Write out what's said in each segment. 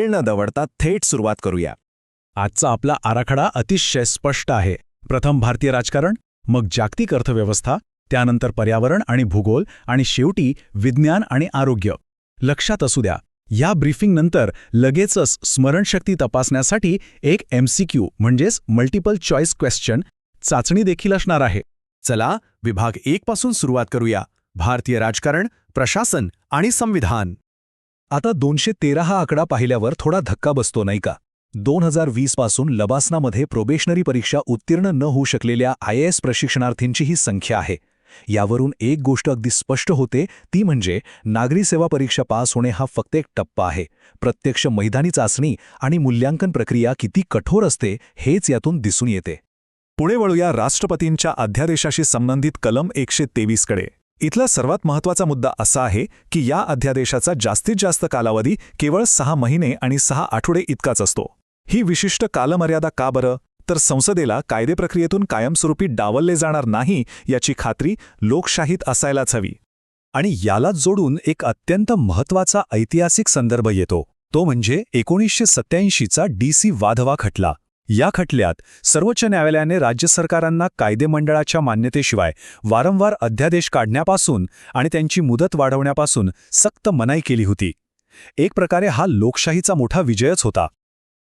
वेळ न दवडता थेट सुरुवात करूया. आजचा आपला आराखडा अतिशय स्पष्ट आहे. प्रथम भारतीय राजकारण, मग जागतिक अर्थव्यवस्था, त्यानंतर पर्यावरण आणि भूगोल, आणि शेवटी विज्ञान आणि आरोग्य. लक्षात असू द्या, या ब्रीफिंगनंतर लगेचच स्मरणशक्ती तपासण्यासाठी एक MCQ म्हणजेच मल्टिपल चॉईस क्वेश्चन चाचणी देखील असणार आहे. चला विभाग 1 पासून सुरुवात करूया. भारतीय राजकारण, प्रशासन आणि संविधान. आता 213 हा आकडा पाहिल्यावर थोडा धक्का बसतो नाही का? 2020 पासून लबासनामध्ये प्रोबेशनरी परीक्षा उत्तीर्ण न होऊ शकलेल्या IAS प्रशिक्षणार्थींची ही संख्या आहे. यावरून एक गोष्ट अगदी स्पष्ट होते, ती म्हणजे नागरी सेवा परीक्षा पास होणे हा फक्त एक टप्पा आहे. प्रत्यक्ष मैदानी चाचणी आणि मूल्यांकन प्रक्रिया किती कठोर असते हेच यातून दिसून येते. पुढे वळूया राष्ट्रपतींच्या अध्यादेशाशी संबंधित कलम 123 कडे. इथला सर्वात महत्त्वाचा मुद्दा असा आहे की या अध्यादेशाचा जास्तीत जास्त कालावधी केवळ 6 महिने आणि 6 आठवडे इतकाच असतो. ही विशिष्ट कालमर्यादा का बरं? तर संसदेला कायदेप्रक्रियेतून कायमस्वरूपी डावलले जाणार नाही याची खात्री लोकशाहीत असायलाच हवी. आणि यालाच जोडून एक अत्यंत महत्त्वाचा ऐतिहासिक संदर्भ येतो, तो म्हणजे 1987चा DC वाधवा खटला. या खटल्यात सर्वोच्च न्यायालयाने राज्य सरकारांना कायदेमंडळाच्या मान्यतेशिवाय वारंवार अध्यादेश काढण्यापासून आणि त्यांची मुदत वाढवण्यापासून सक्त मनाई केली होती. एक प्रकारे हा लोकशाहीचा मोठा विजयच होता.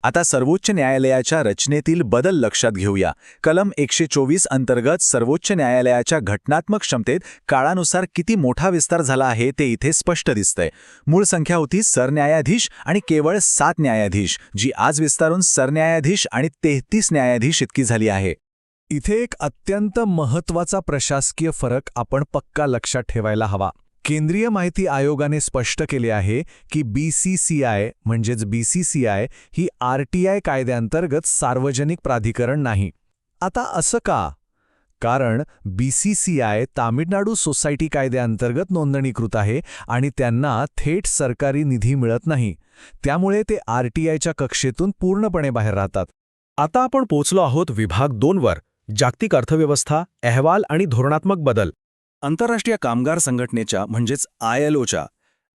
आता सर्वोच्च न्यायालयाच्या रचनेतील बदल लक्षात घेऊया. कलम 124 अंतर्गत सर्वोच्च न्यायालयाच्या घटनात्मक क्षमतेत काळानुसार किती मोठा विस्तार झाला आहे ते इथे स्पष्ट दिसतंय. मूळ संख्या होती सरन्यायाधीश आणि केवळ 7 न्यायाधीश, जी आज विस्तारून सरन्यायाधीश आणि 33 न्यायाधीश इतकी झाली आहे. इथे एक अत्यंत महत्त्वाचा प्रशासकीय फरक आपण पक्का लक्षात ठेवायला हवा. केंद्रीय माहिती आयोगाने स्पष्ट केले आहे की BCCI म्हणजेच BCCI ही RTI कायद्यांतर्गत सार्वजनिक प्राधिकरण नाही. आता असं का? कारण BCCI तामिळनाडू सोसायटी कायद्याअंतर्गत नोंदणीकृत आहे आणि त्यांना थेट सरकारी निधी मिळत नाही. त्यामुळे ते RTIच्या कक्षेतून पूर्णपणे बाहेर राहतात. आता आपण पोचलो आहोत विभाग 2 वर, जागतिक अर्थव्यवस्था, अहवाल आणि धोरणात्मक बदल. आंतरराष्ट्रीय कामगार संघटनेच्या म्हणजेच ILOच्या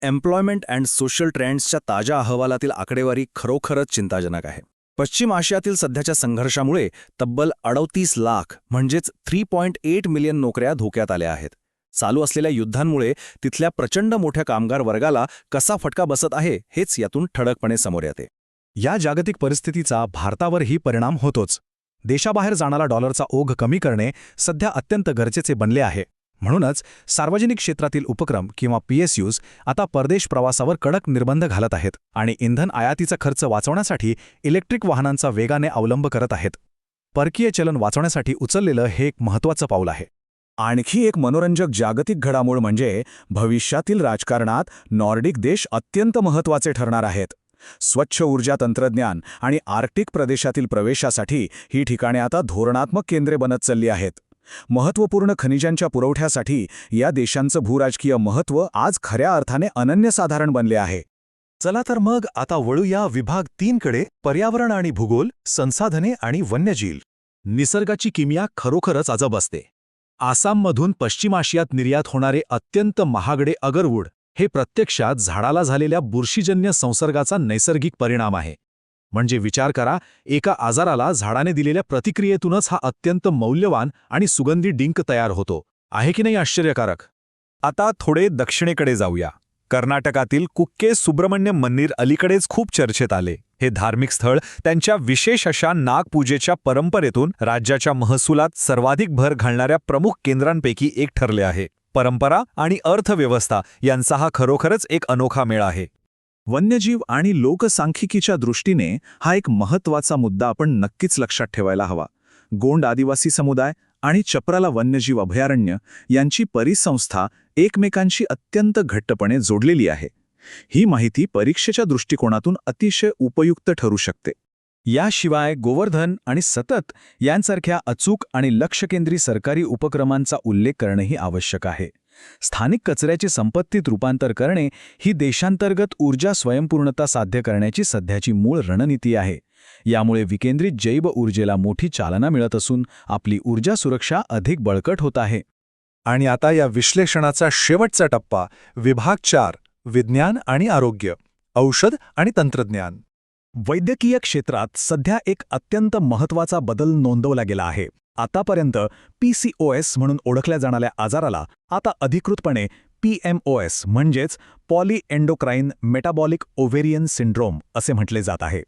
एम्प्लॉयमेंट अँड सोशल ट्रेंड्सच्या ताज्या अहवालातील आकडेवारी खरोखरच चिंताजनक आहे. पश्चिम आशियातील सध्याच्या संघर्षामुळे तब्बल 38 लाख म्हणजेच 3.8 मिलियन नोकऱ्या धोक्यात आल्या आहेत. चालू असलेल्या युद्धांमुळे तिथल्या प्रचंड मोठ्या कामगार वर्गाला कसा फटका बसत आहे हेच यातून ठळकपणे समोर येते. या जागतिक परिस्थितीचा भारतावरही परिणाम होतोच. देशाबाहेर जाणारा डॉलरचा ओघ कमी करणे सध्या अत्यंत गरजेचे बनले आहे. म्हणूनच सार्वजनिक क्षेत्रातील उपक्रम किंवा PSUs आता परदेश प्रवासावर कडक निर्बंध घालत आहेत आणि इंधन आयातीचा खर्च वाचवण्यासाठी इलेक्ट्रिक वाहनांचा वेगाने अवलंब करत आहेत. परकीय चलन वाचवण्यासाठी उचललेलं हे एक महत्त्वाचं पाऊल आहे. आणखी एक मनोरंजक जागतिक घडामोड म्हणजे भविष्यातील राजकारणात नॉर्डिक देश अत्यंत महत्त्वाचे ठरणार आहेत. स्वच्छ ऊर्जा तंत्रज्ञान आणि आर्क्टिक प्रदेशातील प्रवेशासाठी ही ठिकाणे आता धोरणात्मक केंद्रे बनत चालली आहेत. महत्त्वपूर्ण खनिजांच्या पुरवठ्यासाठी या देशांचं भूराजकीय महत्त्व आज खऱ्या अर्थाने अनन्यसाधारण बनले आहे. चला तर मग आता वळूया विभाग 3 कडे, पर्यावरण आणि भूगोल, संसाधने आणि वन्यजीव. निसर्गाची किमया खरोखरच अजब असते. आसाममधून पश्चिम आशियात निर्यात होणारे अत्यंत महागडे अगरवूड हे प्रत्यक्षात झाडाला झालेल्या बुरशीजन्य संसर्गाचा नैसर्गिक परिणाम आहे. म्हणजे विचार करा, एका आजाराला झाडाने दिलेल्या प्रतिक्रियेतूनच हा अत्यंत मौल्यवान आणि सुगंधी डिंक तयार होतो. आहे की नाही आश्चर्यकारक? आता थोडे दक्षिणेकडे जाऊया. कर्नाटकातील कुक्के सुब्रमण्य मंदिर अलीकडेच खूप चर्चेत आले. हे धार्मिक स्थळ त्यांच्या विशेष अशा नागपूजेच्या परंपरेतून राज्याच्या महसुलात सर्वाधिक भर घालणाऱ्या प्रमुख केंद्रांपैकी एक ठरले आहे. परंपरा आणि अर्थव्यवस्था यांचा हा खरोखरच एक अनोखा मेळ आहे. वन्यजीव आणि लोकसांख्यिकीच्या दृष्टीने हा एक महत्त्वाचा मुद्दा आपण नक्कीच लक्षात ठेवायला हवा. गोंड आदिवासी समुदाय आणि चपराला वन्यजीव अभयारण्य यांची परिसंस्था एकमेकांशी अत्यंत घट्टपणे जोडलेली आहे. ही माहिती परीक्षेच्या दृष्टिकोनातून अतिशय उपयुक्त ठरू शकते. याशिवाय गोवर्धन आणि सतत यांसारख्या अचूक आणि लक्षकेंद्री सरकारी उपक्रमांचा उल्लेख करणेही आवश्यक आहे. स्थानिक कचऱ्याचे संपत्तीत रूपांतर करणे ही देशांतर्गत ऊर्जा स्वयंपूर्णता साध्य करण्याची सध्याची मूळ रणनीती आहे. यामुळे विकेंद्रित जैव ऊर्जेला मोठी चालना मिळत असून आपली ऊर्जा सुरक्षा अधिक बळकट होत आहे. आणि आता या विश्लेषणाचा शेवटचा टप्पा, विभाग 4, विज्ञान आणि आरोग्य, औषध आणि तंत्रज्ञान. वैद्यकीय क्षेत्रात सध्या एक अत्यंत महत्त्वाचा बदल नोंदवला गेला आहे. आतापर्यंत PCOS म्हणून ओळखल्या जाणाऱ्या आजाराला आता अधिकृतपणे PMOS म्हणजेच पॉलीएंडोक्राइन मेटाबॉलिक ओव्हेरियन सिंड्रोम असे म्हटले जात आहे.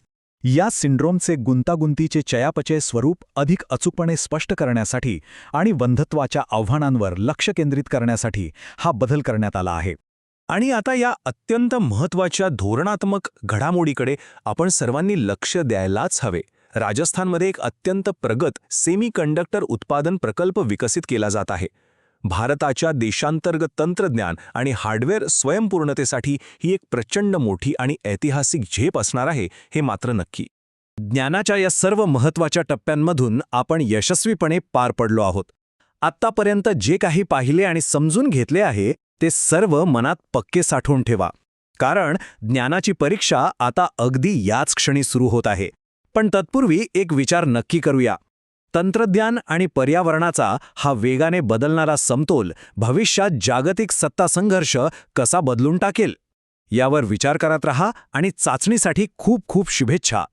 या सिंड्रोमचे गुंतागुंतीचे चयापचय स्वरूप अधिक अचूकपणे स्पष्ट करण्यासाठी आणि वंध्यत्वाच्या आव्हानांवर लक्ष केंद्रित करण्यासाठी हा बदल करण्यात आला आहे. आणि आता या अत्यंत महत्त्वाच्या धोरणात्मक घडामोडीकडे आपण सर्वांनी लक्ष द्यायलाच हवे. राजस्थानमध्ये एक अत्यंत प्रगत सेमीकंडक्टर उत्पादन प्रकल्प विकसित केला जात आहे. भारताच्या देशांतर्गत तंत्रज्ञान आणि हार्डवेअर स्वयंपूर्णतेसाठी ही एक प्रचंड मोठी आणि ऐतिहासिक झेप असणार आहे, हे मात्र नक्की. ज्ञानाच्या या सर्व महत्त्वाच्या टप्प्यांमधून आपण यशस्वीपणे पार पडलो आहोत. आत्तापर्यंत जे काही पाहिले आणि समजून घेतले आहे ते सर्व मनात पक्के साठवून ठेवा, कारण ज्ञानाची परीक्षा आता अगदी याच क्षणी सुरू होत आहे. पण तत्पूर्वी एक विचार नक्की करूया. तंत्रज्ञान आणि पर्यावरणाचा हा वेगाने बदलणारा समतोल भविष्यात जागतिक सत्ता संघर्ष कसा बदलून टाकेल, यावर विचार करत रहा आणि चाचणीसाठी खूप खूप शुभेच्छा.